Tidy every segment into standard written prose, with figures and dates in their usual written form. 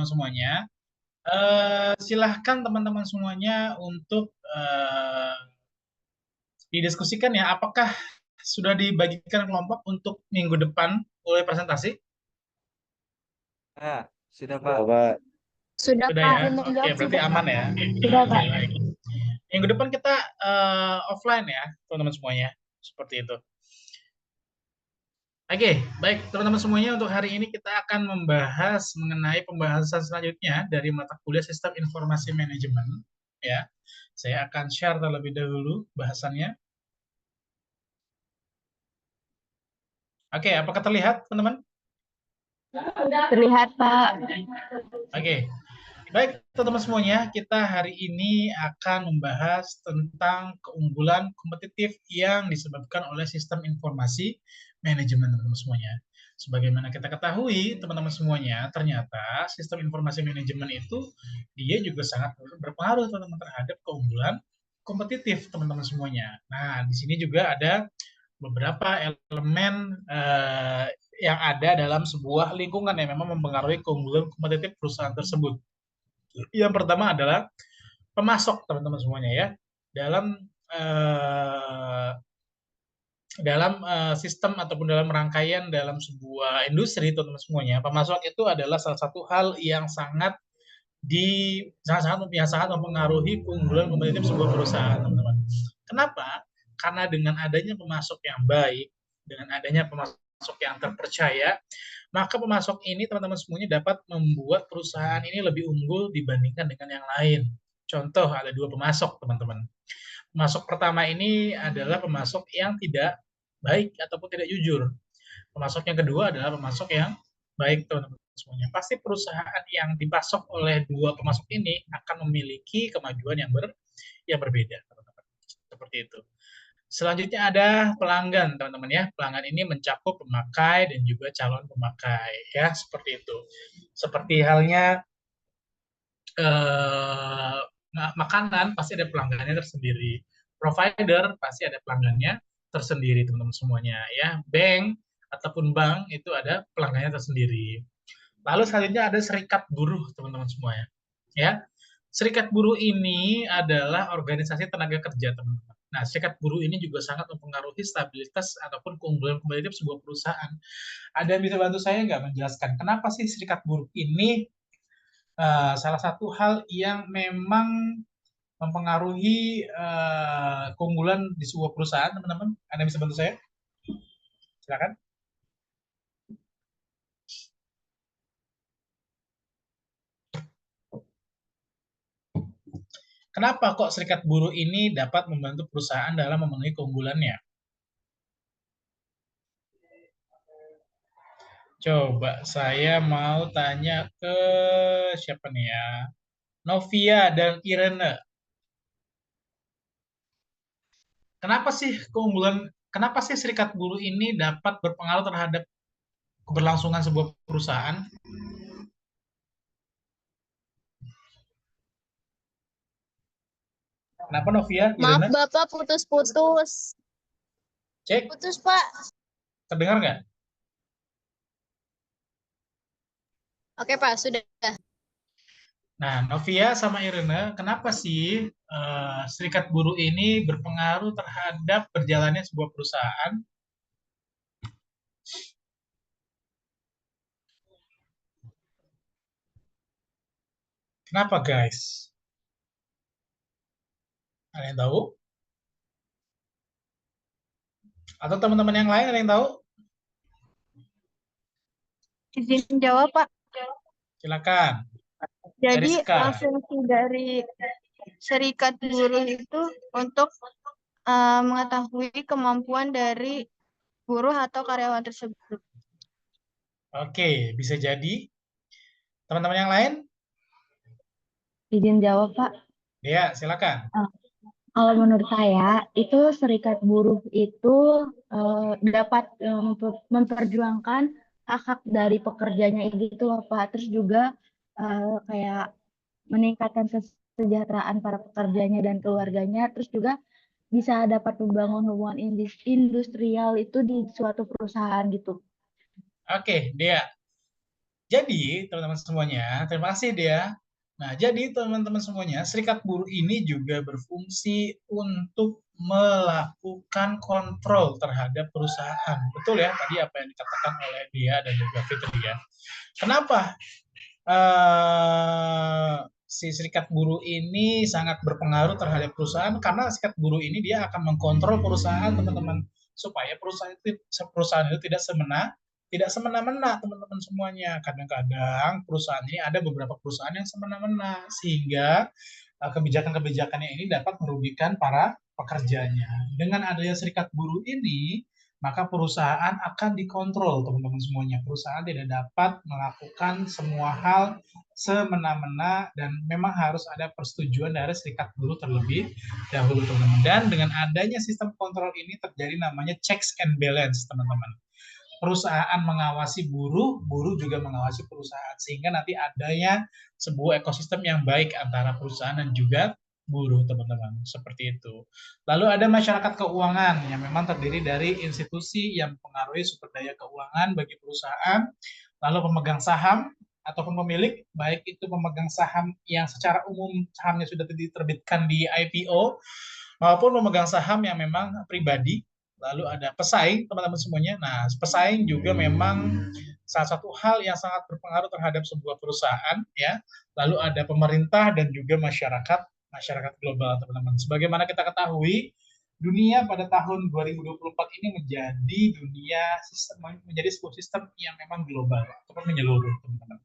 teman-teman semuanya. Silahkan teman-teman semuanya untuk didiskusikan ya, apakah sudah dibagikan kelompok untuk minggu depan mulai presentasi? Ah, sudah Oh, Pak. Pak. Sudah Sudah Pak, ya? Oke, berarti aman ya? Sudah Oke, Pak. baik. Minggu depan kita offline ya, teman-teman semuanya. Seperti itu. Oke, baik teman-teman semuanya, untuk hari ini kita akan membahas mengenai pembahasan selanjutnya dari mata kuliah Sistem Informasi Manajemen. Ya, saya akan share terlebih dahulu bahasannya. Oke, apakah terlihat teman-teman? Terlihat Pak. Oke, baik teman-teman semuanya, kita hari ini akan membahas tentang keunggulan kompetitif yang disebabkan oleh sistem informasi manajemen teman-teman semuanya. Sebagaimana kita ketahui teman-teman semuanya, ternyata sistem informasi manajemen itu dia juga sangat berpengaruh teman-teman terhadap keunggulan kompetitif teman-teman semuanya. Nah, di sini juga ada beberapa elemen yang ada dalam sebuah lingkungan yang memang mempengaruhi keunggulan kompetitif perusahaan tersebut. Yang pertama adalah pemasok teman-teman semuanya ya. Dalam sistem ataupun dalam rangkaian dalam sebuah industri teman-teman semuanya, pemasok itu adalah salah satu hal yang sangat mempengaruhi keunggulan kompetitif sebuah perusahaan teman-teman. Kenapa? Karena dengan adanya pemasok yang baik, dengan adanya pemasok yang terpercaya, maka pemasok ini teman-teman semuanya dapat membuat perusahaan ini lebih unggul dibandingkan dengan yang lain. Contoh, ada dua pemasok teman-teman. Pemasok pertama ini adalah pemasok yang tidak baik ataupun tidak jujur. Pemasok yang kedua adalah pemasok yang baik teman-teman semuanya. Pasti perusahaan yang dipasok oleh dua pemasok ini akan memiliki kemajuan yang berbeda teman-teman. Seperti itu. Selanjutnya ada pelanggan, teman-teman ya. Pelanggan ini mencakup pemakai dan juga calon pemakai, ya, seperti itu. Seperti halnya makanan, pasti ada pelanggannya tersendiri. Provider pasti ada pelanggannya tersendiri, teman-teman semuanya, ya. Bank ataupun bank itu ada pelanggannya tersendiri. Lalu selanjutnya ada serikat buruh, teman-teman semuanya, ya. Serikat buruh ini adalah organisasi tenaga kerja, teman-teman. Nah, serikat buruh ini juga sangat mempengaruhi stabilitas ataupun keunggulan kompetitif sebuah perusahaan. Ada yang bisa bantu saya nggak menjelaskan kenapa sih serikat buruh ini salah satu hal yang memang mempengaruhi keunggulan di sebuah perusahaan, teman-teman? Ada yang bisa bantu saya? Silakan. Kenapa kok serikat buruh ini dapat membantu perusahaan dalam memenuhi keunggulannya? Coba saya mau tanya ke siapa nih ya? Novia dan Irene. Kenapa sih serikat buruh ini dapat berpengaruh terhadap keberlangsungan sebuah perusahaan? Kenapa Novia, Maaf Irene? Bapak, putus-putus. Cek, Putus Pak. terdengar nggak? Oke Pak, sudah. Nah, Novia sama Irene, kenapa sih serikat buruh ini berpengaruh terhadap berjalannya sebuah perusahaan? Kenapa, guys? Ada yang tahu? Atau teman-teman yang lain ada yang tahu? Izin jawab Pak. Silakan. Jadi Eriska. fungsi dari serikat buruh itu untuk mengetahui kemampuan dari buruh atau karyawan tersebut. Oke, bisa jadi. Teman-teman yang lain? Izin jawab, Pak. Ya, silakan. Kalau menurut saya, itu serikat buruh itu dapat memperjuangkan hak-hak dari pekerjanya itu loh, Pak. Terus juga kayak meningkatkan kesejahteraan para pekerjanya dan keluarganya. Terus juga bisa dapat membangun hubungan industrial itu di suatu perusahaan gitu. Oke, Dea. Jadi, teman-teman semuanya, terima kasih dia. Nah, jadi teman-teman semuanya, serikat buruh ini juga berfungsi untuk melakukan kontrol terhadap perusahaan. Betul ya, tadi apa yang dikatakan oleh dia dan juga Fitri ya. Kenapa si serikat buruh ini sangat berpengaruh terhadap perusahaan? Karena serikat buruh ini dia akan mengkontrol perusahaan, teman-teman, supaya perusahaan itu tidak semena-mena, teman-teman semuanya. Kadang-kadang perusahaan ini ada beberapa perusahaan yang semena-mena, sehingga kebijakan-kebijakannya ini dapat merugikan para pekerjanya. Dengan adanya serikat buruh ini, maka perusahaan akan dikontrol, teman-teman semuanya. Perusahaan tidak dapat melakukan semua hal semena-mena dan memang harus ada persetujuan dari serikat buruh terlebih dahulu, teman-teman. Dan dengan adanya sistem kontrol ini terjadi namanya checks and balance, teman-teman. Perusahaan mengawasi buruh, buruh juga mengawasi perusahaan, sehingga nanti adanya sebuah ekosistem yang baik antara perusahaan dan juga buruh, teman-teman. Seperti itu. Lalu ada masyarakat keuangan yang memang terdiri dari institusi yang mempengaruhi sumber daya keuangan bagi perusahaan, lalu pemegang saham ataupun pemilik, baik itu pemegang saham yang secara umum sahamnya sudah diterbitkan di IPO, maupun pemegang saham yang memang pribadi. Lalu ada pesaing, teman-teman semuanya. Nah, pesaing juga memang salah satu hal yang sangat berpengaruh terhadap sebuah perusahaan, ya. Lalu ada pemerintah dan juga masyarakat global, teman-teman. Sebagaimana kita ketahui, dunia pada tahun 2024 ini menjadi sebuah sistem yang memang global ataupun menyeluruh, teman-teman.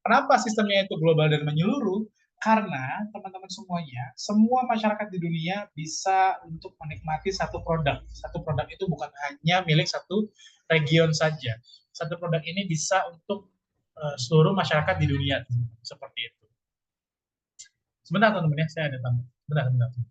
Kenapa sistemnya itu global dan menyeluruh? Karena teman-teman semuanya, semua masyarakat di dunia bisa untuk menikmati satu produk. Satu produk itu bukan hanya milik satu region saja. Satu produk ini bisa untuk seluruh masyarakat di dunia, seperti itu. Sebentar teman-teman ya, saya ada tamu. Sebentar.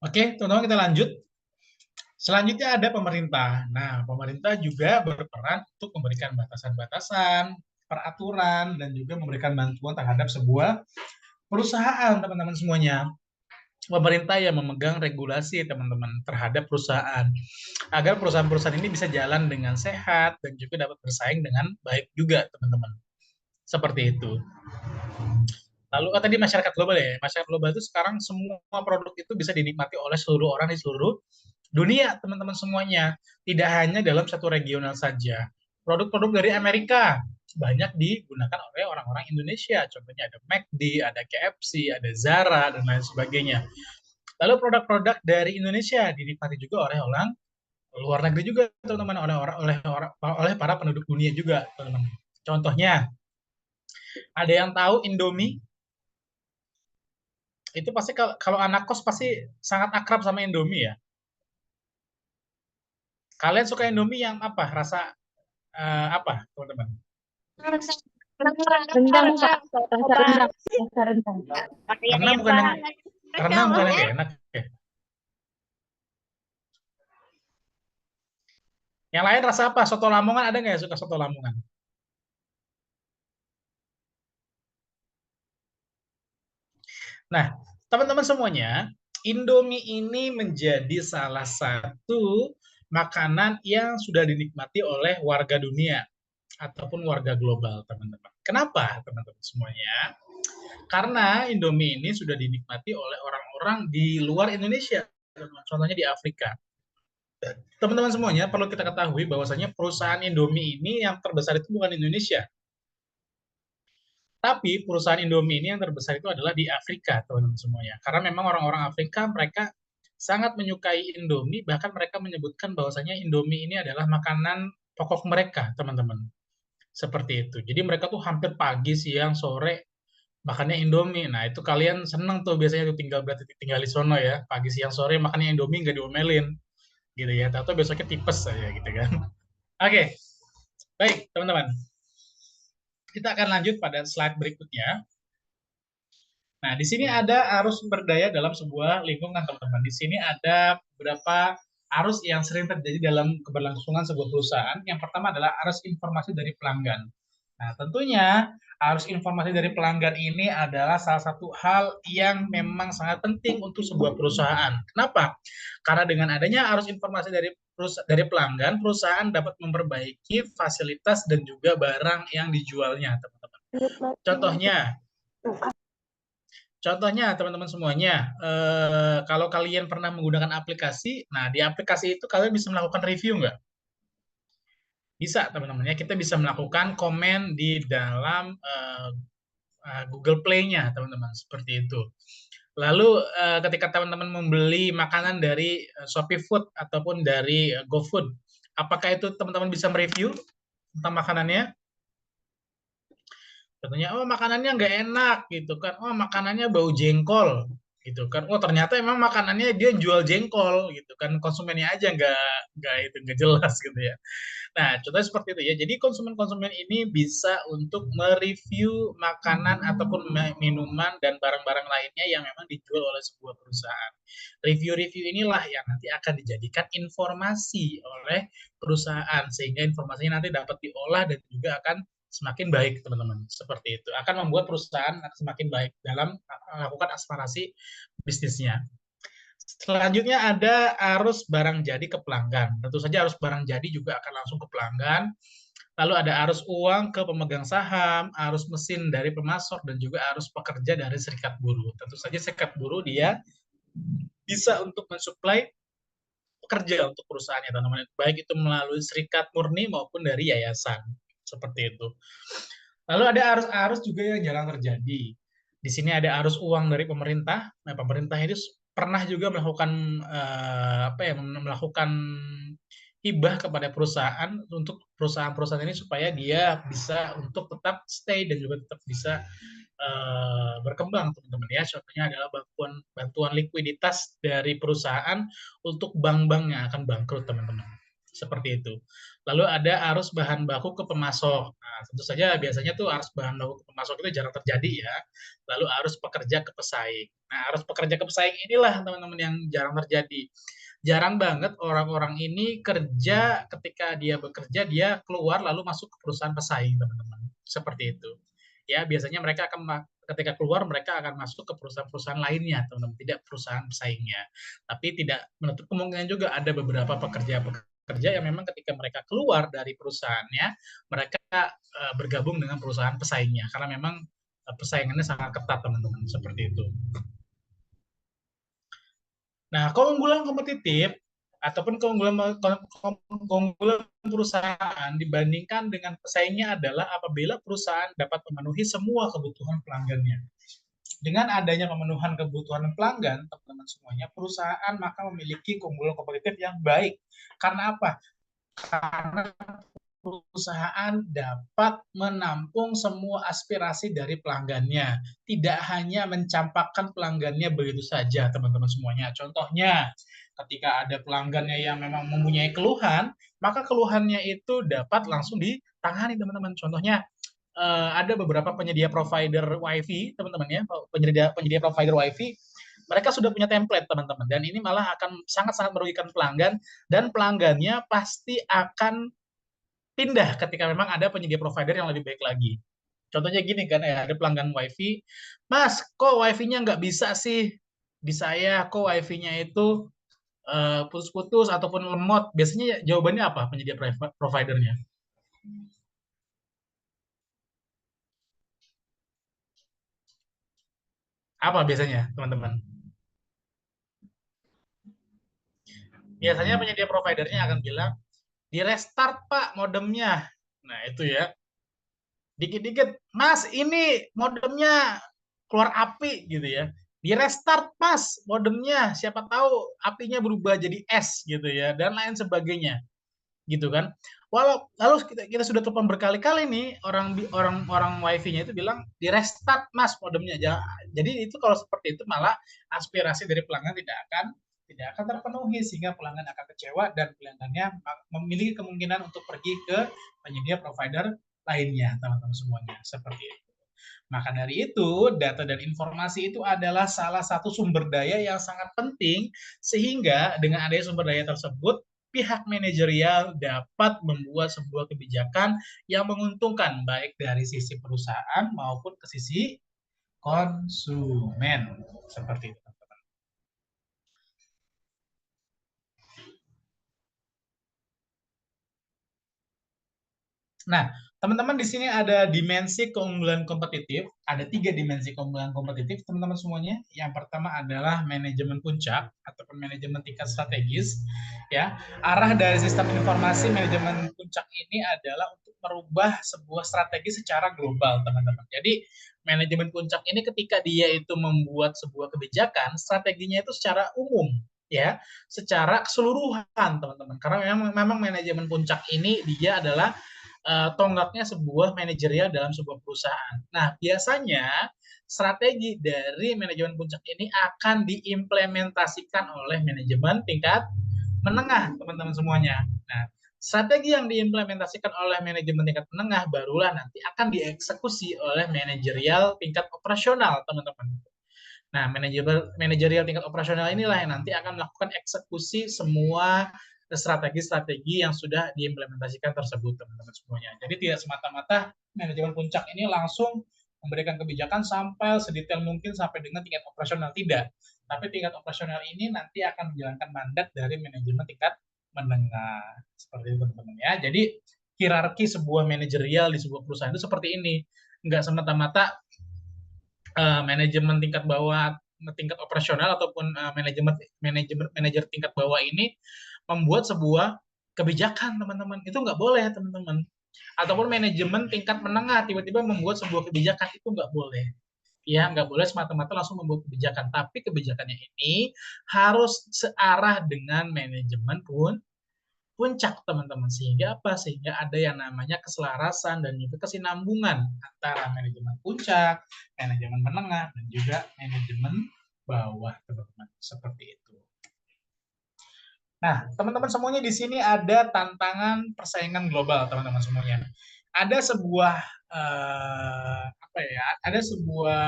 Oke, teman-teman, kita lanjut. Selanjutnya ada pemerintah. Nah, pemerintah juga berperan untuk memberikan batasan-batasan, peraturan, dan juga memberikan bantuan terhadap sebuah perusahaan, teman-teman semuanya. Pemerintah yang memegang regulasi, teman-teman, terhadap perusahaan, agar perusahaan-perusahaan ini bisa jalan dengan sehat dan juga dapat bersaing dengan baik juga, teman-teman. Seperti itu. Lalu tadi masyarakat global ya. Masyarakat global itu sekarang semua produk itu bisa dinikmati oleh seluruh orang di seluruh dunia, teman-teman semuanya. Tidak hanya dalam satu regional saja. Produk-produk dari Amerika banyak digunakan oleh orang-orang Indonesia. Contohnya ada McD, ada KFC, ada Zara, dan lain sebagainya. Lalu produk-produk dari Indonesia dinikmati juga oleh orang luar negeri juga, teman-teman, oleh para penduduk dunia juga, teman-teman. Contohnya, ada yang tahu Indomie? Itu pasti kalau anak kos pasti sangat akrab sama Indomie ya. Kalian suka Indomie yang apa? Rasa apa, teman-teman? Rendang, Pak. Rasa rendang. Karena bukan yang enak ya. Yang lain rasa apa? Soto Lamongan ada nggak yang suka soto Lamongan? Nah, teman-teman semuanya, Indomie ini menjadi salah satu makanan yang sudah dinikmati oleh warga dunia ataupun warga global, teman-teman. Kenapa, teman-teman semuanya? Karena Indomie ini sudah dinikmati oleh orang-orang di luar Indonesia, contohnya di Afrika. Teman-teman semuanya, perlu kita ketahui bahwasanya perusahaan Indomie ini yang terbesar itu bukan Indonesia. Tapi perusahaan Indomie ini yang terbesar itu adalah di Afrika, teman-teman semuanya. Karena memang orang-orang Afrika, mereka sangat menyukai Indomie, bahkan mereka menyebutkan bahwasanya Indomie ini adalah makanan pokok mereka, teman-teman. Seperti itu. Jadi mereka tuh hampir pagi, siang, sore, makannya Indomie. Nah, itu kalian seneng tuh biasanya tuh berarti tinggal di sono ya. Pagi, siang, sore makannya Indomie nggak diomelin gitu ya. Atau besoknya tipes aja gitu kan. Oke, baik teman-teman. Kita akan lanjut pada slide berikutnya. Nah, di sini ada arus sumber daya dalam sebuah lingkungan, teman-teman. Di sini ada beberapa arus yang sering terjadi dalam keberlangsungan sebuah perusahaan. Yang pertama adalah arus informasi dari pelanggan. Nah, tentunya arus informasi dari pelanggan ini adalah salah satu hal yang memang sangat penting untuk sebuah perusahaan. Kenapa? Karena dengan adanya arus informasi dari pelanggan, perusahaan dapat memperbaiki fasilitas dan juga barang yang dijualnya, teman-teman. Contohnya teman-teman semuanya, kalau kalian pernah menggunakan aplikasi, nah di aplikasi itu kalian bisa melakukan review nggak? Bisa teman-teman ya, kita bisa melakukan komen di dalam Google Play-nya teman-teman, seperti itu. Lalu ketika teman-teman membeli makanan dari Shopee Food ataupun dari GoFood, apakah itu teman-teman bisa mereview tentang makanannya? Contohnya, oh makanannya nggak enak gitu kan, oh makanannya bau jengkol gitu kan, oh ternyata emang makanannya dia jual jengkol gitu kan, konsumennya aja nggak jelas gitu ya. Nah, contohnya seperti itu ya. Jadi konsumen-konsumen ini bisa untuk mereview makanan ataupun minuman dan barang-barang lainnya yang memang dijual oleh sebuah perusahaan. Review-review inilah yang nanti akan dijadikan informasi oleh perusahaan, sehingga informasinya nanti dapat diolah dan juga akan semakin baik, teman-teman. Seperti itu. Akan membuat perusahaan semakin baik dalam melakukan aspirasi bisnisnya. Selanjutnya ada arus barang jadi ke pelanggan. Tentu saja arus barang jadi juga akan langsung ke pelanggan. Lalu ada arus uang ke pemegang saham, arus mesin dari pemasok, dan juga arus pekerja dari serikat buruh. Tentu saja serikat buruh dia bisa untuk mensuplai pekerja untuk perusahaannya, teman-teman. Baik itu melalui serikat murni maupun dari yayasan. Seperti itu. Lalu ada arus-arus juga yang jarang terjadi. Di sini ada arus uang dari pemerintah. Nah, pemerintah itu pernah juga melakukan melakukan hibah kepada perusahaan untuk perusahaan-perusahaan ini supaya dia bisa untuk tetap stay dan juga tetap bisa berkembang, teman-teman ya. Contohnya adalah bantuan likuiditas dari perusahaan untuk bank-bank yang akan bangkrut, teman-teman. Seperti itu. Lalu ada arus bahan baku ke pemasok. Nah, tentu saja biasanya tuh arus bahan baku ke pemasok itu jarang terjadi ya. Lalu arus pekerja ke pesaing. Nah, arus pekerja ke pesaing inilah teman-teman yang jarang terjadi. Jarang banget orang-orang ini kerja, ketika dia bekerja dia keluar lalu masuk ke perusahaan pesaing, teman-teman. Seperti itu. Ya, biasanya mereka akan ketika keluar mereka akan masuk ke perusahaan-perusahaan lainnya, teman-teman, tidak perusahaan pesaingnya. Tapi tidak menutup kemungkinan juga ada beberapa pekerja yang memang ketika mereka keluar dari perusahaannya, mereka bergabung dengan perusahaan pesaingnya karena memang persaingannya sangat ketat, teman-teman, seperti itu. Nah, keunggulan kompetitif ataupun keunggulan perusahaan dibandingkan dengan pesaingnya adalah apabila perusahaan dapat memenuhi semua kebutuhan pelanggannya. Dengan adanya pemenuhan kebutuhan pelanggan, teman-teman semuanya, perusahaan maka memiliki keunggulan kompetitif yang baik. Karena apa? Karena perusahaan dapat menampung semua aspirasi dari pelanggannya. Tidak hanya mencampakkan pelanggannya begitu saja, teman-teman semuanya. Contohnya, ketika ada pelanggannya yang memang mempunyai keluhan, maka keluhannya itu dapat langsung ditangani, teman-teman. Contohnya, ada beberapa penyedia provider WiFi, teman-teman ya, penyedia provider WiFi, mereka sudah punya template, teman-teman, dan ini malah akan sangat-sangat merugikan pelanggan, dan pelanggannya pasti akan pindah ketika memang ada penyedia provider yang lebih baik lagi. Contohnya gini kan, ya, ada pelanggan WiFi, Mas, kok WiFi-nya nggak bisa sih di saya, kok WiFi-nya itu putus-putus ataupun lemot. Biasanya jawabannya apa penyedia providernya? Apa biasanya, teman-teman? Biasanya penyedia providernya akan bilang, di restart Pak modemnya. Nah, itu ya. Dikit-dikit, Mas, ini modemnya keluar api gitu ya. Di restart Mas modemnya, siapa tahu apinya berubah jadi es gitu ya, dan lain sebagainya. gitu kan. Lalu kita sudah telepon berkali-kali nih, orang wifi-nya itu bilang di restart Mas modemnya aja. Jadi itu kalau seperti itu malah aspirasi dari pelanggan tidak akan terpenuhi, sehingga pelanggan akan kecewa dan pelanggannya memiliki kemungkinan untuk pergi ke penyedia provider lainnya, teman-teman semuanya, seperti itu. Maka dari itu, data dan informasi itu adalah salah satu sumber daya yang sangat penting, sehingga dengan adanya sumber daya tersebut, pihak manajerial dapat membuat sebuah kebijakan yang menguntungkan baik dari sisi perusahaan maupun ke sisi konsumen. Seperti itu. Nah, teman-teman di sini ada dimensi keunggulan kompetitif. Ada 3 dimensi keunggulan kompetitif, teman-teman semuanya. Yang pertama adalah manajemen puncak ataupun manajemen tingkat strategis. Ya, arah dari sistem informasi manajemen puncak ini adalah untuk merubah sebuah strategi secara global, teman-teman. Jadi, manajemen puncak ini ketika dia itu membuat sebuah kebijakan, strateginya itu secara umum, ya, secara keseluruhan, teman-teman. Karena memang manajemen puncak ini dia adalah tonggaknya sebuah manajerial dalam sebuah perusahaan. Nah, biasanya strategi dari manajemen puncak ini akan diimplementasikan oleh manajemen tingkat menengah, teman-teman semuanya. Nah, strategi yang diimplementasikan oleh manajemen tingkat menengah barulah nanti akan dieksekusi oleh manajerial tingkat operasional, teman-teman. Nah, manajerial tingkat operasional inilah yang nanti akan melakukan eksekusi semua strategi-strategi yang sudah diimplementasikan tersebut, teman-teman semuanya. Jadi tidak semata-mata manajemen puncak ini langsung memberikan kebijakan sampai sedetail mungkin sampai dengan tingkat operasional, tidak. Tapi tingkat operasional ini nanti akan menjalankan mandat dari manajemen tingkat menengah. Seperti itu, teman-teman ya. Jadi hierarki sebuah manajerial di sebuah perusahaan itu seperti ini. Enggak semata-mata manajemen tingkat bawah, tingkat operasional ataupun manajer tingkat bawah ini membuat sebuah kebijakan, teman-teman. Itu nggak boleh, teman-teman. Ataupun manajemen tingkat menengah tiba-tiba membuat sebuah kebijakan, itu nggak boleh. Ya, nggak boleh semata-mata langsung membuat kebijakan. Tapi kebijakannya ini harus searah dengan manajemen puncak, teman-teman. Sehingga apa? Sehingga ada yang namanya keselarasan dan juga kesinambungan antara manajemen puncak, manajemen menengah, dan juga manajemen bawah, teman-teman. Seperti itu. Nah, teman-teman semuanya di sini ada tantangan persaingan global, teman-teman semuanya. Ada sebuah ada sebuah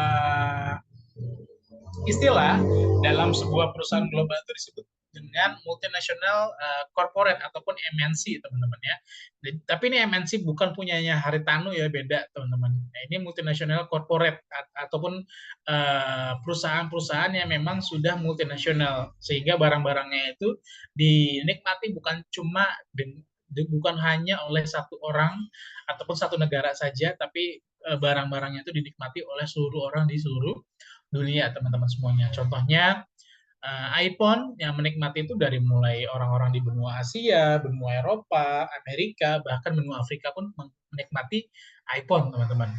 istilah dalam sebuah perusahaan global itu disebut dengan multinational corporate ataupun MNC, teman-teman ya. Tapi ini MNC bukan punyanya Haritanu ya, beda, teman-teman. Nah, ini multinational corporate ataupun perusahaan-perusahaan yang memang sudah multinasional, sehingga barang-barangnya itu dinikmati bukan hanya oleh satu orang ataupun satu negara saja, tapi barang-barangnya itu dinikmati oleh seluruh orang di seluruh dunia, teman-teman semuanya. Contohnya iPhone yang menikmati itu dari mulai orang-orang di benua Asia, benua Eropa, Amerika, bahkan benua Afrika pun menikmati iPhone, teman-teman.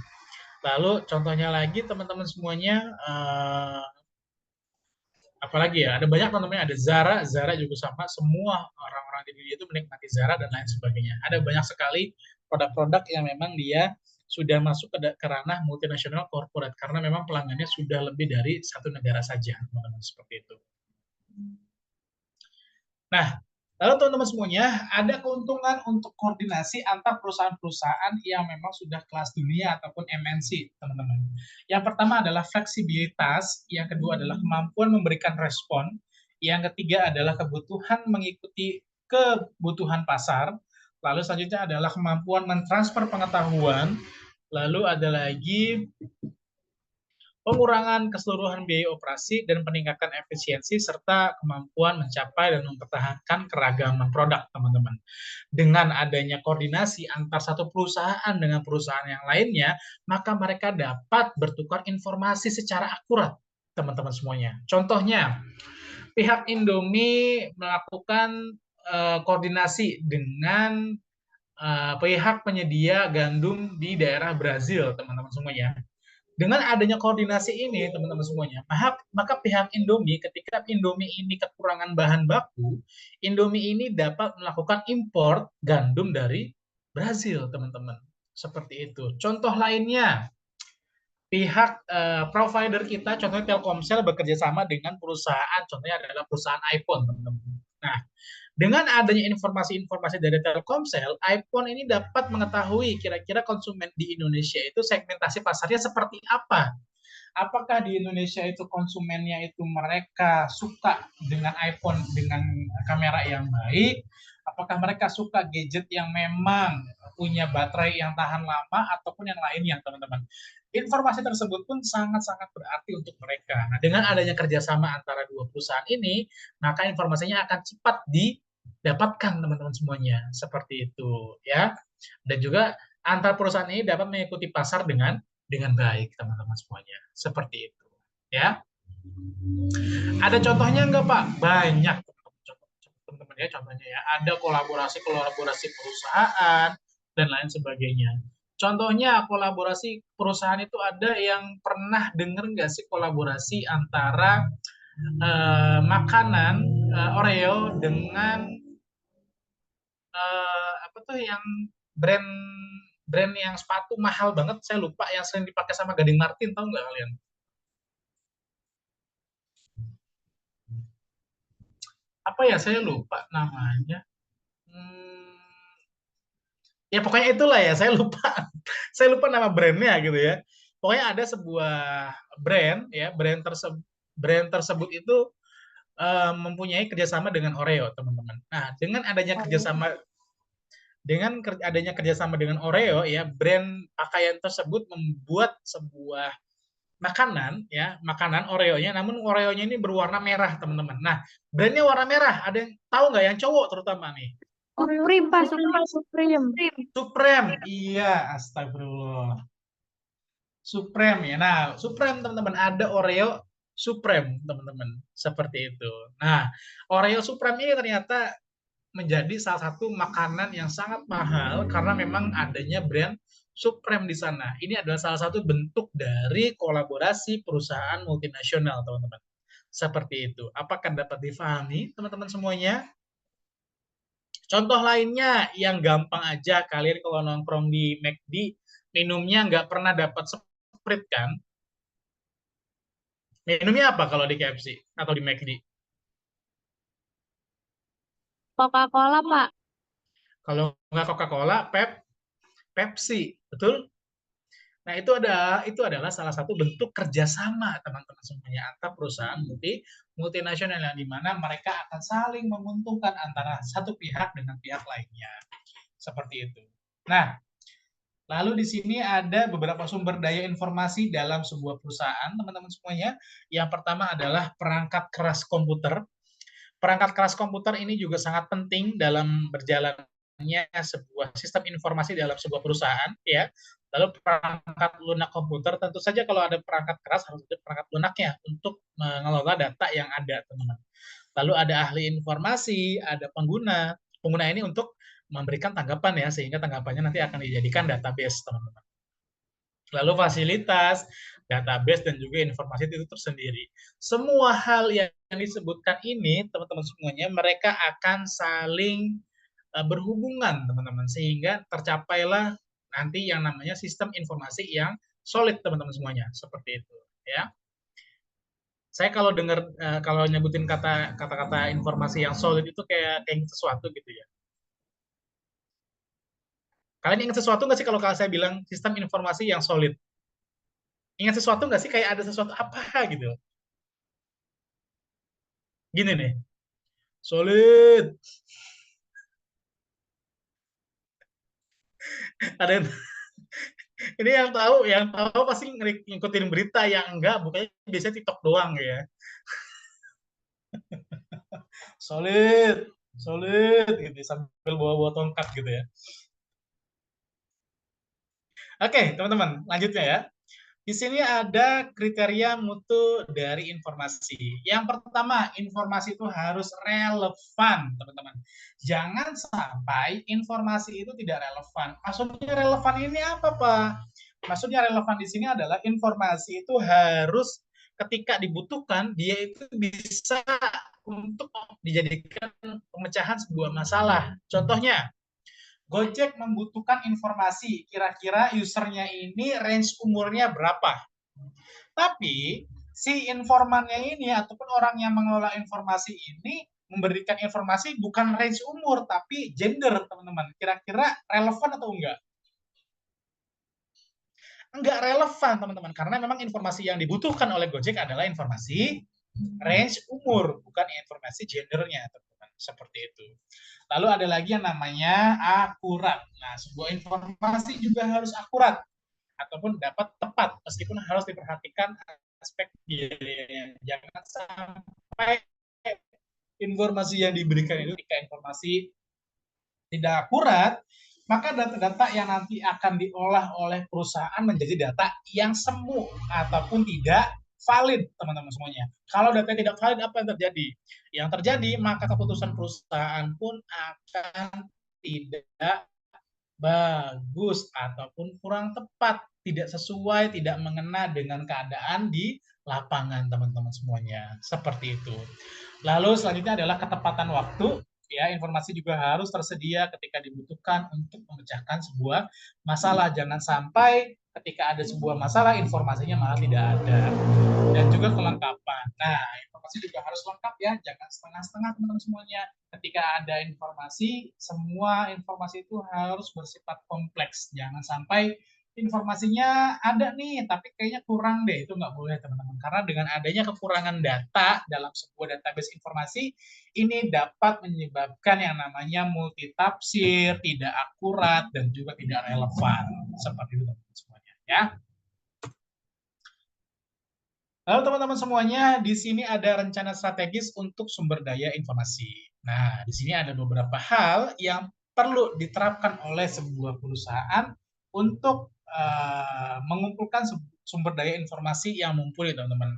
Lalu contohnya lagi, teman-teman semuanya, apalagi ya, ada banyak, teman-teman, ada Zara juga sama, semua orang-orang di dunia itu menikmati Zara dan lain sebagainya. Ada banyak sekali produk-produk yang memang dia sudah masuk ke ranah multinasional corporate karena memang pelanggannya sudah lebih dari satu negara saja, teman-teman, seperti itu. Nah, lalu teman-teman semuanya, ada keuntungan untuk koordinasi antar perusahaan-perusahaan yang memang sudah kelas dunia ataupun MNC, teman-teman. Yang pertama adalah fleksibilitas, yang kedua adalah kemampuan memberikan respon, yang ketiga adalah kebutuhan mengikuti kebutuhan pasar, lalu selanjutnya adalah kemampuan mentransfer pengetahuan, lalu ada lagi pengurangan keseluruhan biaya operasi dan peningkatan efisiensi serta kemampuan mencapai dan mempertahankan keragaman produk, teman-teman. Dengan adanya koordinasi antar satu perusahaan dengan perusahaan yang lainnya, maka mereka dapat bertukar informasi secara akurat, teman-teman semuanya. Contohnya, pihak Indomie melakukan koordinasi dengan pihak penyedia gandum di daerah Brazil, teman-teman semuanya. Dengan adanya koordinasi ini, teman-teman semuanya, maka pihak Indomie, ketika Indomie ini kekurangan bahan baku, Indomie ini dapat melakukan impor gandum dari Brazil, teman-teman. Seperti itu. Contoh lainnya, pihak provider kita, contohnya Telkomsel bekerja sama dengan perusahaan, contohnya adalah perusahaan iPhone, teman-teman. Nah, dengan adanya informasi-informasi dari Telkomsel, iPhone ini dapat mengetahui kira-kira konsumen di Indonesia itu segmentasi pasarnya seperti apa. Apakah di Indonesia itu konsumennya itu mereka suka dengan iPhone dengan kamera yang baik? Apakah mereka suka gadget yang memang punya baterai yang tahan lama ataupun yang lainnya, teman-teman? Informasi tersebut pun sangat-sangat berarti untuk mereka. Nah, dengan adanya kerjasama antara dua perusahaan ini, maka informasinya akan cepat didapatkan, teman-teman semuanya. Seperti itu, ya. Dan juga antar perusahaan ini dapat mengikuti pasar dengan baik, teman-teman semuanya. Seperti itu, ya. Ada contohnya enggak, Pak? Banyak, teman-teman ya, contohnya ya. Ada kolaborasi perusahaan dan lain sebagainya. Contohnya kolaborasi perusahaan itu ada yang pernah dengar nggak sih kolaborasi antara makanan Oreo dengan apa tuh yang brand brand yang sepatu mahal banget, saya lupa, yang sering dipakai sama Gading Martin, tahu nggak kalian? Apa ya, saya lupa namanya. Ya pokoknya itulah ya, saya lupa. Saya lupa nama brandnya gitu ya. Pokoknya ada sebuah brand ya, brand tersebut itu mempunyai kerjasama dengan Oreo, teman-teman. Nah, dengan adanya kerjasama dengan Oreo ya, brand pakaian tersebut membuat sebuah makanan ya, makanan Oreo-nya, namun Oreo-nya ini berwarna merah, teman-teman. Nah, brandnya warna merah, ada yang tahu nggak, yang cowok terutama nih? Supreme, Pak, Supreme. Supreme, iya, astagfirullah. Supreme ya. Nah, Supreme, teman-teman, ada Oreo Supreme, teman-teman, seperti itu. Nah, Oreo Supreme ini ternyata menjadi salah satu makanan yang sangat mahal karena memang adanya brand Supreme di sana. Ini adalah salah satu bentuk dari kolaborasi perusahaan multinasional, teman-teman. Seperti itu. Apakah dapat difahami, teman-teman semuanya? Contoh lainnya yang gampang aja, kalian kalau nongkrong di McD, minumnya nggak pernah dapat Sprite kan? Minumnya apa kalau di KFC atau di McD? Coca-Cola, Pak. Kalau nggak Coca-Cola, Pepsi, betul? Nah, itu adalah salah satu bentuk kerjasama, teman-teman semuanya, antar perusahaan multinasional yang dimana mereka akan saling menguntungkan antara satu pihak dengan pihak lainnya. Seperti itu. Nah, lalu di sini ada beberapa sumber daya informasi dalam sebuah perusahaan, teman-teman semuanya. Yang pertama adalah perangkat keras komputer. Perangkat keras komputer ini juga sangat penting dalam berjalannya sebuah sistem informasi dalam sebuah perusahaan, ya. Lalu perangkat lunak komputer, tentu saja kalau ada perangkat keras harus ada perangkat lunaknya untuk mengelola data yang ada, teman-teman. Lalu ada ahli informasi, ada pengguna. Pengguna ini untuk memberikan tanggapan ya, sehingga tanggapannya nanti akan dijadikan database, teman-teman. Lalu fasilitas, database, dan juga informasi itu tersendiri. Semua hal yang disebutkan ini, teman-teman semuanya, mereka akan saling berhubungan, teman-teman, sehingga tercapailah nanti yang namanya sistem informasi yang solid, teman-teman semuanya, seperti itu, ya. Saya kalau dengar kalau nyebutin kata-kata informasi yang solid itu kayak sesuatu gitu ya. Kalian ingat sesuatu nggak sih kalau saya bilang sistem informasi yang solid? Ingat sesuatu nggak sih, kayak ada sesuatu apa gitu? Gini nih, solid. Ada yang ini yang tahu pasti ngikutin berita, yang enggak bukannya biasanya TikTok doang ya. Solid, solid gitu sambil bawa tongkat gitu ya. Oke, teman-teman, lanjutnya ya. Di sini ada kriteria mutu dari informasi. Yang pertama, informasi itu harus relevan, teman-teman. Jangan sampai informasi itu tidak relevan. Maksudnya relevan ini apa, Pak? Maksudnya relevan di sini adalah informasi itu harus ketika dibutuhkan, dia itu bisa untuk dijadikan pemecahan sebuah masalah. Contohnya, Gojek membutuhkan informasi, kira-kira usernya ini range umurnya berapa. Tapi si informannya ini ataupun orang yang mengelola informasi ini memberikan informasi bukan range umur tapi gender, teman-teman. Kira-kira relevan atau enggak? Enggak relevan, teman-teman, karena memang informasi yang dibutuhkan oleh Gojek adalah informasi range umur, bukan informasi gendernya, teman-teman. Seperti itu. Lalu ada lagi yang namanya akurat. Nah, sebuah informasi juga harus akurat ataupun dapat tepat, meskipun harus diperhatikan aspek biayanya. Jangan sampai informasi yang diberikan itu ketika informasi tidak akurat, maka data-data yang nanti akan diolah oleh perusahaan menjadi data yang semu ataupun tidak valid, teman-teman semuanya. Kalau data tidak valid, apa yang terjadi? Yang terjadi, maka keputusan perusahaan pun akan tidak bagus ataupun kurang tepat, tidak sesuai, tidak mengena dengan keadaan di lapangan, teman-teman semuanya. Seperti itu. Lalu selanjutnya adalah ketepatan waktu. Ya, informasi juga harus tersedia ketika dibutuhkan untuk memecahkan sebuah masalah. Jangan sampai ketika ada sebuah masalah informasinya malah tidak ada. Dan juga kelengkapan. Nah, informasi juga harus lengkap ya, jangan setengah-setengah, teman-teman semuanya. Ketika ada informasi, semua informasi itu harus bersifat kompleks. Jangan sampai informasinya ada nih, tapi kayaknya kurang deh. Itu nggak boleh, teman-teman. Karena dengan adanya kekurangan data dalam sebuah database informasi, ini dapat menyebabkan yang namanya multitafsir, tidak akurat, dan juga tidak relevan. Seperti itu, teman-teman semuanya. Ya. Lalu teman-teman semuanya, di sini ada rencana strategis untuk sumber daya informasi. Nah, di sini ada beberapa hal yang perlu diterapkan oleh sebuah perusahaan untuk mengumpulkan sumber daya informasi yang mumpuni, teman-teman.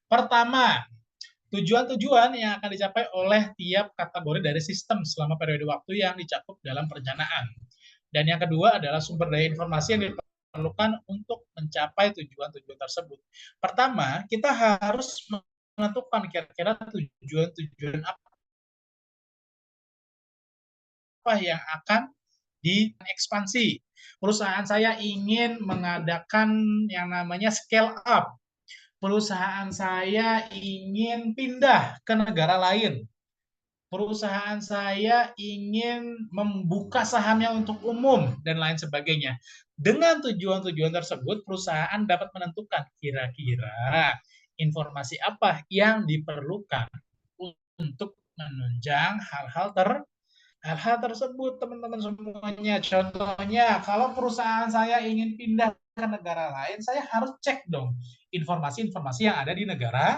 Pertama, tujuan-tujuan yang akan dicapai oleh tiap kategori dari sistem selama periode waktu yang dicakup dalam perencanaan. Dan yang kedua adalah sumber daya informasi yang diperlukan untuk mencapai tujuan-tujuan tersebut. Pertama, kita harus menentukan kira-kira tujuan-tujuan apa yang akan diekspansi. Perusahaan saya ingin mengadakan yang namanya scale up. Perusahaan saya ingin pindah ke negara lain. Perusahaan saya ingin membuka sahamnya untuk umum dan lain sebagainya. Dengan tujuan-tujuan tersebut, perusahaan dapat menentukan kira-kira informasi apa yang diperlukan untuk menunjang hal-hal tersebut, teman-teman semuanya. Contohnya, kalau perusahaan saya ingin pindah ke negara lain, saya harus cek dong informasi-informasi yang ada di negara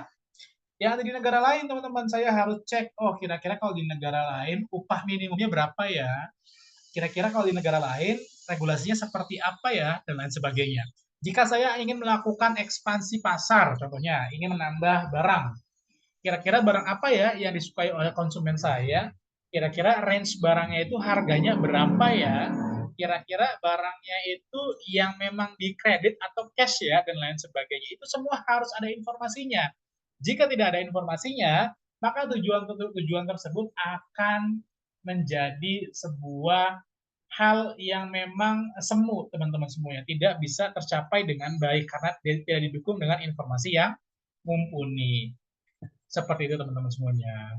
lain, teman-teman. Saya harus cek, oh kira-kira kalau di negara lain upah minimumnya berapa ya, kira-kira kalau di negara lain regulasinya seperti apa ya, dan lain sebagainya. Jika saya ingin melakukan ekspansi pasar, contohnya ingin menambah barang, kira-kira barang apa ya yang disukai oleh konsumen saya, kira-kira range barangnya itu harganya berapa ya, kira-kira barangnya itu yang memang di kredit atau cash ya, dan lain sebagainya. Itu semua harus ada informasinya. Jika tidak ada informasinya, maka tujuan tersebut akan menjadi sebuah hal yang memang semu, teman-teman semuanya. Tidak bisa tercapai dengan baik karena tidak didukung dengan informasi yang mumpuni. Seperti itu, teman-teman semuanya.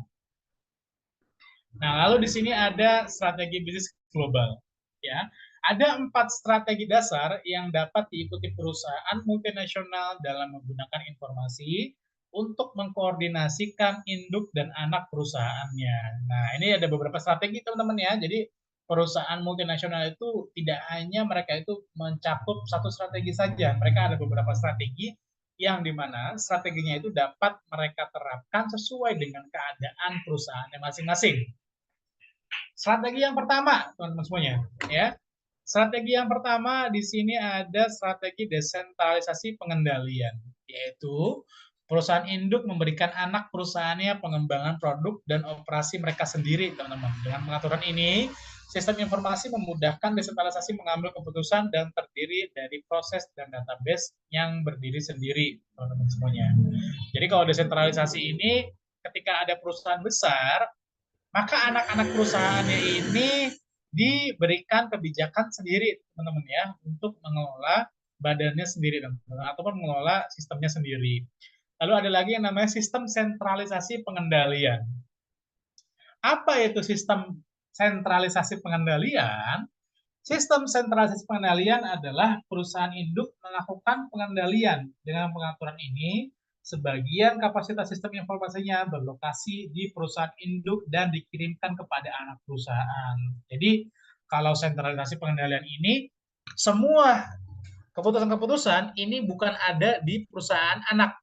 Nah, lalu di sini ada strategi bisnis global. Ya, ada 4 strategi dasar yang dapat diikuti perusahaan multinasional dalam menggunakan informasi untuk mengkoordinasikan induk dan anak perusahaannya. Nah, ini ada beberapa strategi, teman-teman ya. Jadi perusahaan multinasional itu tidak hanya mereka itu mencakup satu strategi saja. Mereka ada beberapa strategi yang dimana strateginya itu dapat mereka terapkan sesuai dengan keadaan perusahaannya masing-masing. Strategi yang pertama, teman-teman semuanya, ya. Strategi yang pertama di sini ada strategi desentralisasi pengendalian, yaitu Perusahaan induk memberikan anak perusahaannya pengembangan produk dan operasi mereka sendiri, teman-teman. Dengan pengaturan ini, sistem informasi memudahkan desentralisasi mengambil keputusan dan terdiri dari proses dan database yang berdiri sendiri, teman-teman semuanya. Jadi kalau desentralisasi ini, ketika ada perusahaan besar, maka anak-anak perusahaannya ini diberikan kebijakan sendiri, teman-teman ya, untuk mengelola badannya sendiri, teman-teman, ataupun mengelola sistemnya sendiri. Lalu ada lagi yang namanya sistem sentralisasi pengendalian. Apa itu sistem sentralisasi pengendalian? Sistem sentralisasi pengendalian adalah perusahaan induk melakukan pengendalian. Dengan pengaturan ini, sebagian kapasitas sistem informasinya berlokasi di perusahaan induk dan dikirimkan kepada anak perusahaan. Jadi, kalau sentralisasi pengendalian ini, semua keputusan-keputusan ini bukan ada di perusahaan anak,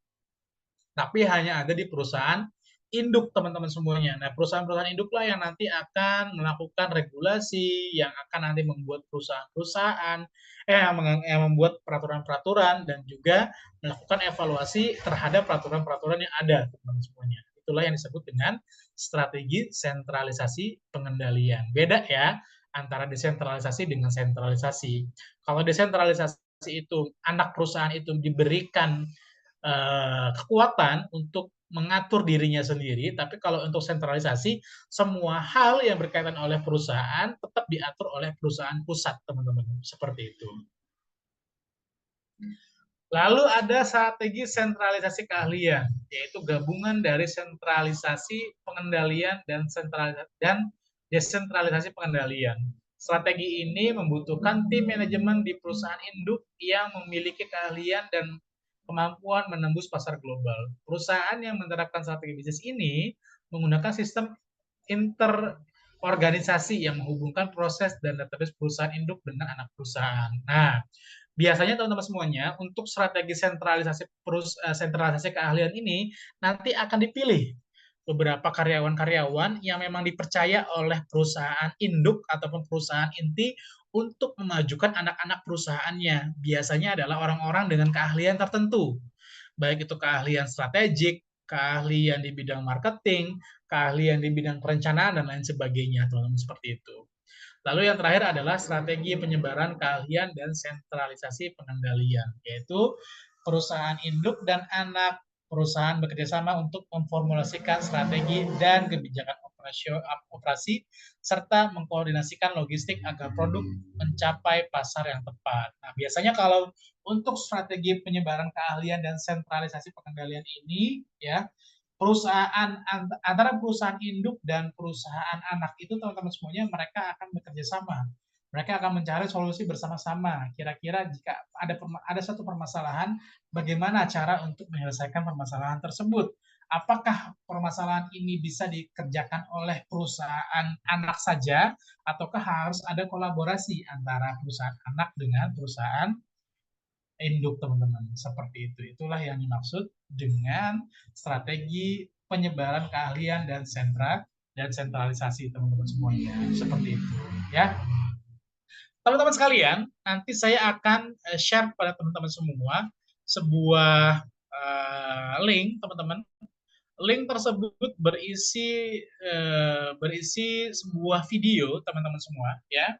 tapi hanya ada di perusahaan induk, teman-teman semuanya. Nah, perusahaan-perusahaan induklah yang nanti akan melakukan regulasi, yang akan nanti membuat perusahaan-perusahaan, yang membuat peraturan-peraturan dan juga melakukan evaluasi terhadap peraturan-peraturan yang ada, teman-teman semuanya. Itulah yang disebut dengan strategi sentralisasi pengendalian. Beda ya antara desentralisasi dengan sentralisasi. Kalau desentralisasi itu anak perusahaan itu diberikan kekuatan untuk mengatur dirinya sendiri, tapi kalau untuk sentralisasi, semua hal yang berkaitan oleh perusahaan tetap diatur oleh perusahaan pusat, teman-teman. Seperti itu. Lalu ada strategi sentralisasi keahlian, yaitu gabungan dari sentralisasi pengendalian dan desentralisasi pengendalian. Strategi ini membutuhkan tim manajemen di perusahaan induk yang memiliki keahlian dan kemampuan menembus pasar global. Perusahaan yang menerapkan strategi bisnis ini menggunakan sistem interorganisasi yang menghubungkan proses dan database perusahaan induk dengan anak perusahaan. Nah, biasanya teman-teman semuanya untuk strategi sentralisasi keahlian ini nanti akan dipilih beberapa karyawan-karyawan yang memang dipercaya oleh perusahaan induk ataupun perusahaan inti untuk memajukan anak-anak perusahaannya. Biasanya adalah orang-orang dengan keahlian tertentu, baik itu keahlian strategik, keahlian di bidang marketing, keahlian di bidang perencanaan, dan lain sebagainya, teman-teman, seperti itu. Lalu yang terakhir adalah strategi penyebaran keahlian dan sentralisasi pengendalian, yaitu perusahaan induk dan anak perusahaan bekerjasama untuk memformulasikan strategi dan kebijakan operasi serta mengkoordinasikan logistik agar produk mencapai pasar yang tepat. Nah, biasanya kalau untuk strategi penyebaran keahlian dan sentralisasi pengendalian ini, ya, perusahaan antara perusahaan induk dan perusahaan anak itu, teman-teman semuanya, mereka akan bekerja sama. Mereka akan mencari solusi bersama-sama. Kira-kira jika ada satu permasalahan, bagaimana cara untuk menyelesaikan permasalahan tersebut? Apakah permasalahan ini bisa dikerjakan oleh perusahaan anak saja, ataukah harus ada kolaborasi antara perusahaan anak dengan perusahaan induk, teman-teman. Seperti itu. Itulah yang dimaksud dengan strategi penyebaran keahlian dan sentralisasi, teman-teman semuanya. Seperti itu, ya. Teman-teman sekalian, nanti saya akan share pada teman-teman semua sebuah link, teman-teman. Link tersebut berisi sebuah video, teman-teman semua, ya.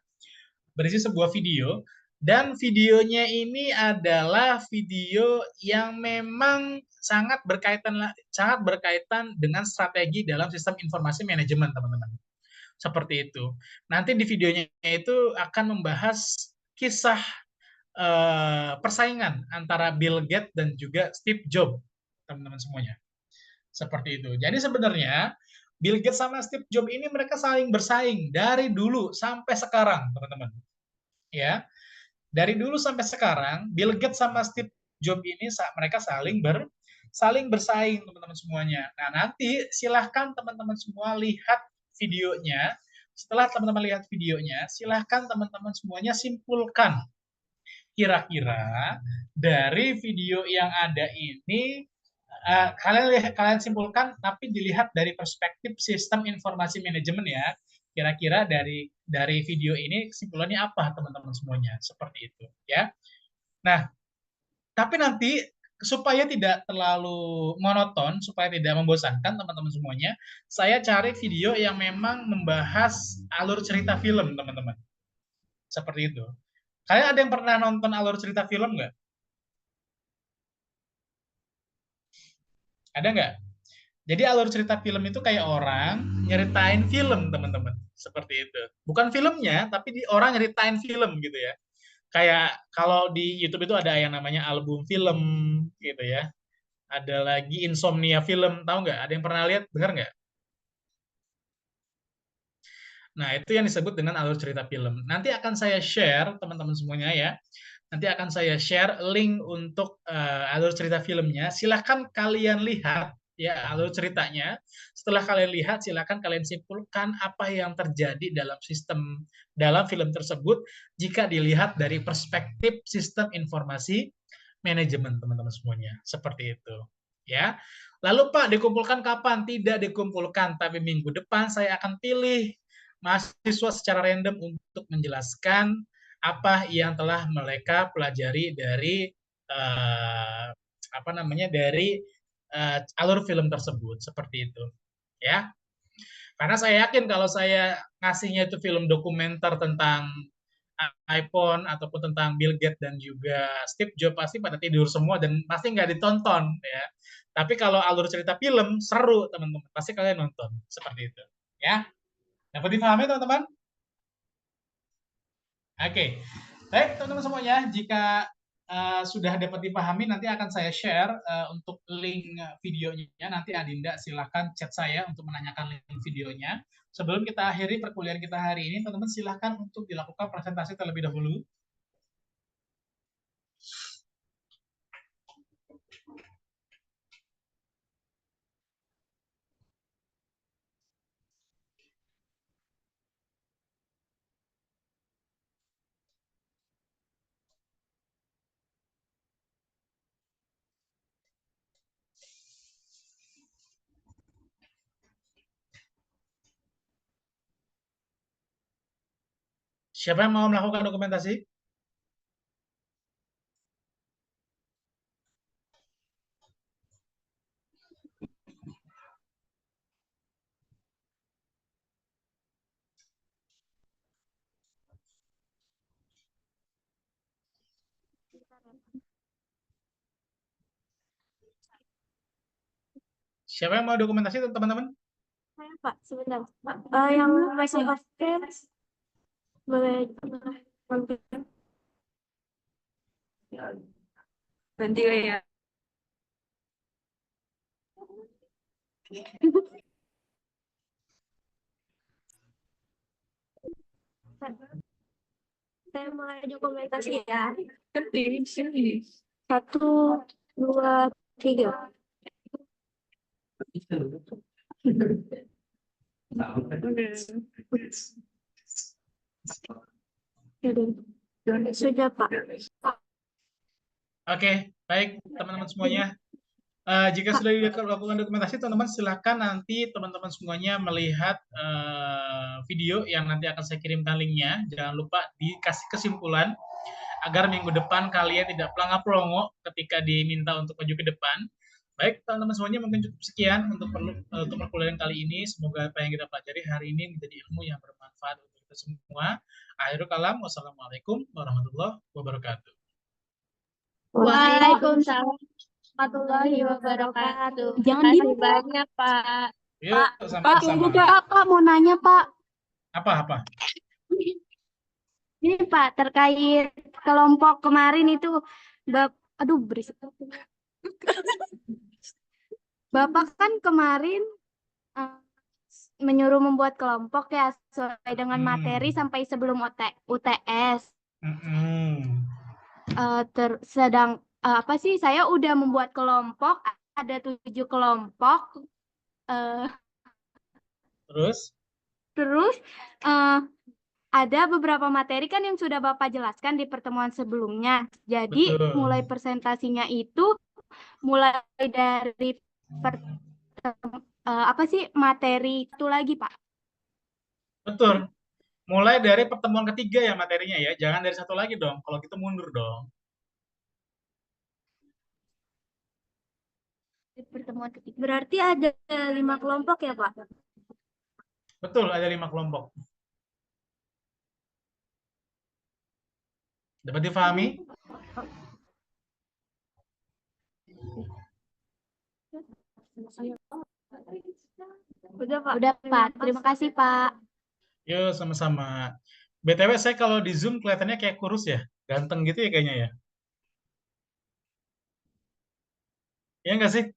Berisi sebuah video, dan videonya ini adalah video yang memang sangat berkaitan dengan strategi dalam sistem informasi manajemen, teman-teman. Seperti itu. Nanti di videonya itu akan membahas kisah persaingan antara Bill Gates dan juga Steve Jobs, teman-teman semuanya. Seperti itu. Jadi sebenarnya Bill Gates sama Steve Jobs ini mereka saling bersaing dari dulu sampai sekarang, teman-teman. Ya, dari dulu sampai sekarang Bill Gates sama Steve Jobs ini mereka saling bersaing, teman-teman semuanya. Nah, nanti silahkan teman-teman semua lihat videonya. Setelah teman-teman lihat videonya, silahkan teman-teman semuanya simpulkan kira-kira dari video yang ada ini, kalian simpulkan, tapi dilihat dari perspektif sistem informasi manajemen, ya. Kira-kira dari video ini kesimpulannya apa, teman-teman semuanya? Seperti itu, ya. Nah, tapi nanti supaya tidak terlalu monoton, supaya tidak membosankan teman-teman semuanya, saya cari video yang memang membahas alur cerita film, teman-teman. Seperti itu. Kalian ada yang pernah nonton alur cerita film nggak? Ada nggak? Jadi alur cerita film itu kayak orang nyeritain film, teman-teman. Seperti itu. Bukan filmnya, tapi orang nyeritain film gitu ya. Kayak kalau di YouTube itu ada yang namanya album film gitu ya. Ada lagi Insomnia Film, tahu nggak? Ada yang pernah lihat, dengar nggak? Nah, itu yang disebut dengan alur cerita film. Nanti akan saya share, teman-teman semuanya ya. Nanti akan saya share link untuk alur cerita filmnya. Silahkan kalian lihat ya alur ceritanya. Setelah kalian lihat, silahkan kalian simpulkan apa yang terjadi dalam film tersebut jika dilihat dari perspektif sistem informasi manajemen, teman-teman semuanya. Seperti itu. Ya. Lalu Pak, dikumpulkan kapan? Tidak dikumpulkan, tapi minggu depan saya akan pilih mahasiswa secara random untuk menjelaskan apa yang telah mereka pelajari dari alur film tersebut, seperti itu ya. Karena saya yakin kalau saya ngasihnya itu film dokumenter tentang iPhone ataupun tentang Bill Gates dan juga Steve Jobs, pasti pada tidur semua dan pasti nggak ditonton ya. Tapi kalau alur cerita film seru, teman-teman, pasti kalian nonton seperti itu ya. Dapat dipahami, teman-teman? Oke, baik teman-teman semuanya. Jika sudah dapat dipahami, nanti akan saya share untuk link videonya. Nanti Adinda silahkan chat saya untuk menanyakan link videonya. Sebelum kita akhiri perkuliahan kita hari ini, teman-teman silahkan untuk dilakukan presentasi terlebih dahulu. Siapa yang mau melakukan dokumentasi? Siapa yang mau dokumentasi, teman-teman? Saya Pak, sebentar. Pak, yang masih oke, boleh mampir. Nanti ya. Saya mulai dokumentasi ya. Di sini. 1, 2, 3. Sudah Pak. Oke, baik teman-teman semuanya. Jika sudah dilakukan dokumentasi, teman-teman silahkan nanti teman-teman semuanya melihat video yang nanti akan saya kirimkan linknya. Jangan lupa dikasih kesimpulan agar minggu depan kalian tidak pelangap-pelongo ketika diminta untuk maju ke depan. Baik, teman-teman semuanya, mungkin cukup sekian untuk perkuliahan kali ini. Semoga apa yang kita pelajari hari ini menjadi ilmu yang bermanfaat untuk kita semua. Akhirul kalam, wassalamualaikum warahmatullahi wabarakatuh. Waalaikumsalam warahmatullahi wabarakatuh. Jangan Terima kasih gitu. banyak, Pak. Yuk, Pak, sama-sama. Pak, mau nanya Pak. Apa? Ini Pak, terkait kelompok kemarin itu, aduh berisik. Bapak kan kemarin menyuruh membuat kelompok ya sesuai dengan materi sampai sebelum UTS. Apa sih? Saya udah membuat kelompok, ada 7 kelompok. Terus Ada beberapa materi kan yang sudah Bapak jelaskan di pertemuan sebelumnya. Jadi betul. mulai presentasinya itu mulai dari materi itu lagi Pak. Betul. Mulai dari pertemuan ketiga ya materinya ya. Jangan dari satu lagi dong. Kalau gitu mundur dong. pertemuan ketiga. Berarti ada 5 kelompok ya, Pak? Betul, ada 5 kelompok. Dapat difahami? Udah, Pak. Udah, Pak. Terima kasih, Pak. Yuk, sama-sama. BTW, saya kalau di Zoom kelihatannya kayak kurus ya? Ganteng gitu ya kayaknya ya? Ya nggak sih?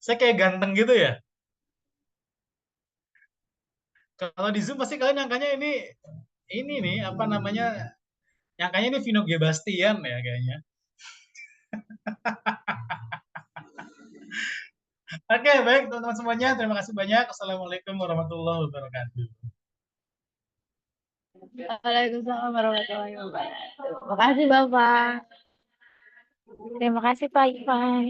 Saya kayak ganteng gitu ya? Kalau di Zoom pasti kalian nyangkanya ini nih, apa namanya, nyangkanya ini Vino G. Bastian ya kayaknya. Oke, baik teman-teman semuanya. Terima kasih banyak. Assalamualaikum warahmatullahi wabarakatuh. Waalaikumsalam warahmatullahi wabarakatuh. Makasih, Bapak. Terima kasih, Pak Ivan.